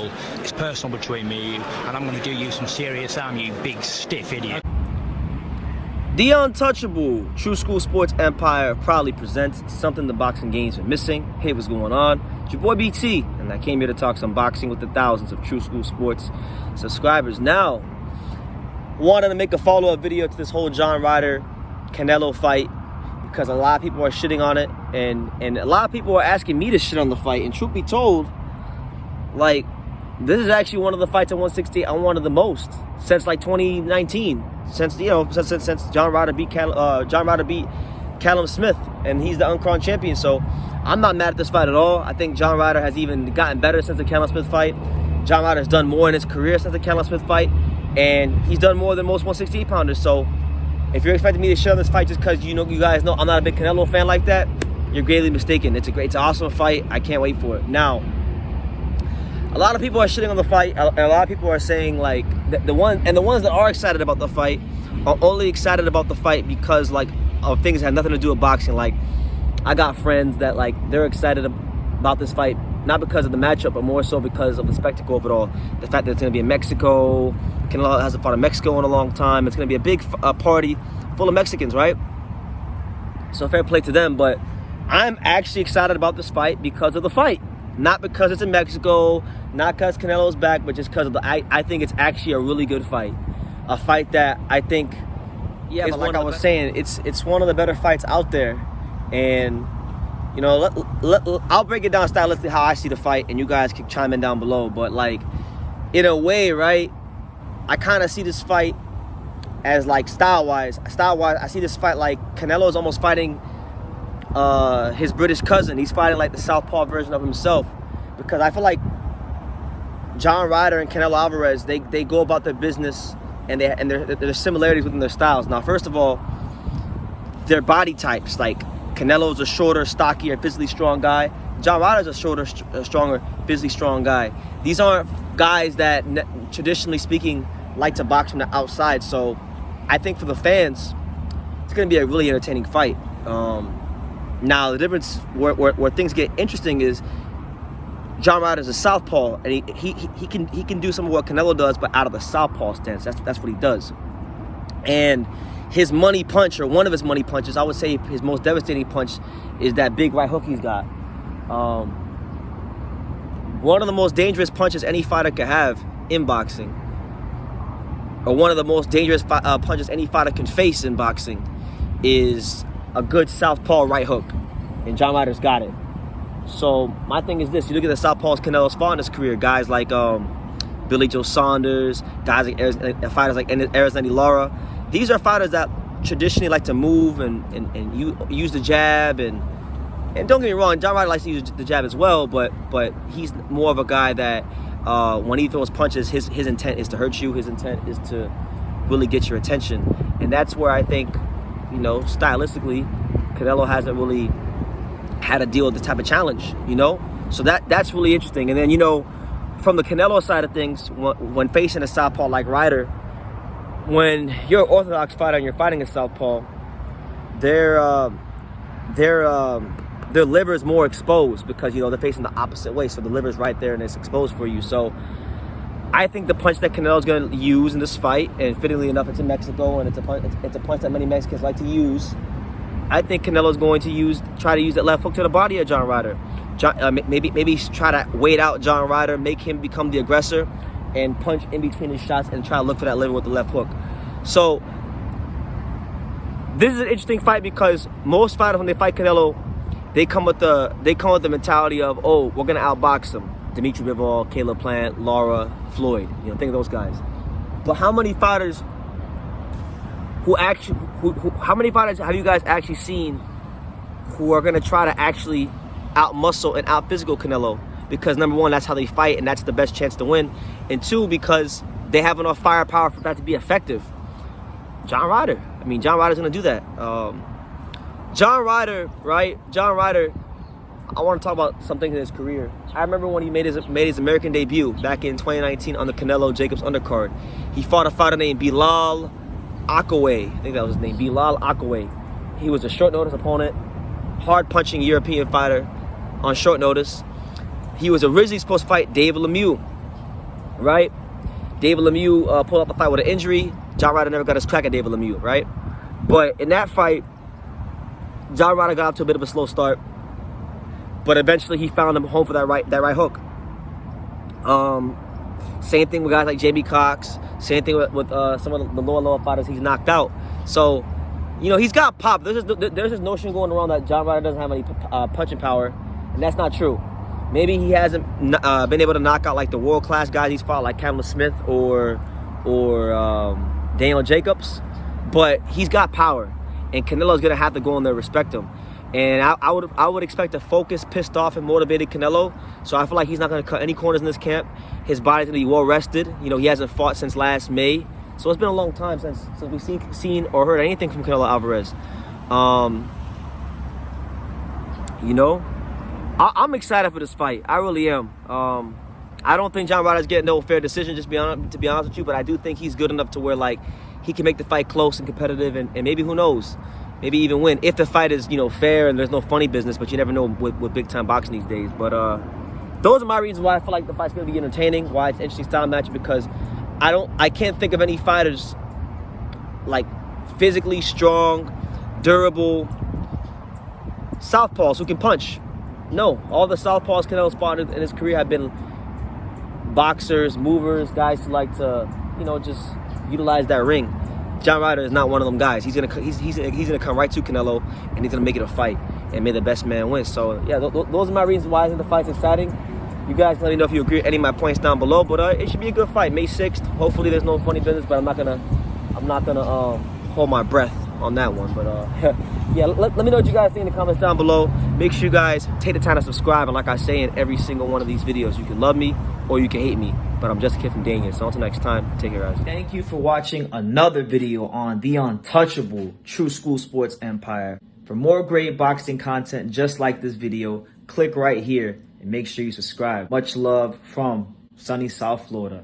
football. It's personal between me and you, and I'm going to do you some serious harm, you big stiff idiot. The untouchable True School Sports Empire proudly presents something the boxing games are missing. Hey, what's going on? It's your boy BT, and I came here to talk some boxing with the thousands of True School Sports subscribers. Now, wanted to make a follow-up video to this whole John Ryder Canelo fight because a lot of people are shitting on it, and a lot of people are asking me to shit on the fight. And truth be told, like, this is actually one of the fights at 168 I wanted the most since like 2019. Since John Ryder beat Callum Smith, and he's the uncrowned champion. So I'm not mad at this fight at all. I think John Ryder has even gotten better since the Callum Smith fight. John Ryder has done more in his career since the Callum Smith fight, and he's done more than most 168 pounders. So if you're expecting me to shit on this fight just because you guys know I'm not a big Canelo fan like that, you're greatly mistaken. It's an awesome fight. I can't wait for it. Now, a lot of people are shitting on the fight. A lot of people are saying like the ones that are excited about the fight are only excited about the fight because like of things that have nothing to do with boxing. Like, I got friends that like they're excited about this fight not because of the matchup, but more so because of the spectacle of it all. The fact that it's going to be in Mexico. Canelo hasn't fought in Mexico in a long time. It's going to be a big party full of Mexicans, right? So fair play to them. But I'm actually excited about this fight because of the fight. Not because it's in Mexico, not because Canelo's back, but just because of I think it's actually a really good fight. A fight that I think, yeah, but like I was saying, it's one of the better fights out there. And, you know, I'll break it down stylistically how I see the fight, and you guys can chime in down below. But, like, in a way, right, I kind of see this fight as, like, style-wise, I see this fight like Canelo is almost fighting his British cousin. He's fighting like the southpaw version of himself, because I feel like John Ryder and Canelo Alvarez, they go about their business, and there's similarities within their styles. Now, first of all, their body types. Like, Canelo's a shorter, stockier, physically strong guy. John Ryder's a shorter, stronger, physically strong guy. These aren't guys that traditionally speaking like to box from the outside. So I think for the fans, it's going to be a really entertaining fight. Now, the difference where things get interesting is John Ryder's a southpaw, and he can do some of what Canelo does, but out of the southpaw stance. That's what he does. And his money punch, or one of his money punches, I would say his most devastating punch, is that big right hook he's got. One of the most dangerous punches any fighter could have in boxing, or one of the most dangerous punches any fighter can face in boxing, is a good southpaw right hook, and John Ryder's got it. So my thing is this: you look at the southpaws Canelo's fought in his career, guys like Joe Saunders, guys like fighters like Avni Yildrim. These are fighters that traditionally like to move and use the jab, and don't get me wrong, John Ryder likes to use the jab as well, but he's more of a guy that when he throws punches, his intent is to hurt you. His intent is to really get your attention, and that's where I think, you know, stylistically, Canelo hasn't really had to deal with this type of challenge, you know? So that's really interesting. And then, you know, from the Canelo side of things, when facing a southpaw like Ryder, when you're an orthodox fighter and you're fighting a southpaw, their liver is more exposed because, you know, they're facing the opposite way. So the liver's right there and it's exposed for you. So I think the punch that Canelo's going to use in this fight, and fittingly enough, it's in Mexico, and it's a punch that many Mexicans like to use. I think Canelo's going to try to use that left hook to the body of John Ryder. Maybe try to wait out John Ryder, make him become the aggressor, and punch in between his shots and try to look for that liver with the left hook. So this is an interesting fight because most fighters, when they fight Canelo, they come with the mentality of, oh, we're gonna outbox him. Dimitri Bivol, Caleb Plant, Lara, Floyd. You know, think of those guys. But how many fighters how many fighters have you guys actually seen who are gonna try to actually out-muscle and out-physical Canelo? Because number one, that's how they fight, and that's the best chance to win. And two, because they have enough firepower for that to be effective. John Ryder. I mean, John Ryder's gonna do that. John Ryder, right? John Ryder, I want to talk about something in his career. I remember when he made his American debut back in 2019 on the Canelo Jacobs undercard. He fought a fighter named Bilal Akaway. I think that was his name, Bilal Akaway. He was a short notice opponent, hard punching European fighter on short notice. He was originally supposed to fight Dave Lemieux. right? David Lemieux pulled out the fight with an injury. John Ryder never got his crack at David Lemieux, right? But in that fight, John Ryder got off to a bit of a slow start, but eventually he found him home for that right hook. Same thing with guys like Jamie Cox. Same thing with some of the lower fighters he's knocked out. So, you know, he's got pop. There's this notion going around that John Ryder doesn't have any punching power, and that's not true. Maybe he hasn't been able to knock out like the world-class guys he's fought, like Callum Smith or Daniel Jacobs, but he's got power, and Canelo's gonna have to go in there and respect him. And I would expect a focused, pissed off, and motivated Canelo. So I feel like he's not gonna cut any corners in this camp. His body's gonna be well rested. You know, he hasn't fought since last May, so it's been a long time since we've seen or heard anything from Canelo Alvarez. You know, I'm excited for this fight. I really am. I don't think John Ryder's getting no fair decision, to be honest with you, but I do think he's good enough to where, like, he can make the fight close and competitive, and maybe, who knows, maybe even win if the fight is, you know, fair and there's no funny business. But you never know with big time boxing these days. But those are my reasons why I feel like the fight's gonna be entertaining, why it's an interesting style match, because I can't think of any fighters like physically strong, durable southpaws who can punch. No, all the southpaws Canelo's fought in his career have been boxers, movers, guys who like to, you know, just utilize that ring. John Ryder is not one of them guys. He's gonna come right to Canelo, and he's gonna make it a fight, and may the best man win. So yeah, those are my reasons why I think the fight's exciting. You guys let me know if you agree with any of my points down below. But it should be a good fight, May 6th. Hopefully there's no funny business, but I'm not gonna hold my breath on that one. But yeah, let me know what you guys think in the comments down below. Make sure you guys take the time to subscribe, and like I say in every single one of these videos, you can love me or you can hate me, but I'm just a kid from Daniel. So until next time, take care, guys. Thank you for watching another video on the untouchable True School Sports Empire. For more great boxing content just like this video, click right here and make sure you subscribe. Much love from sunny South Florida.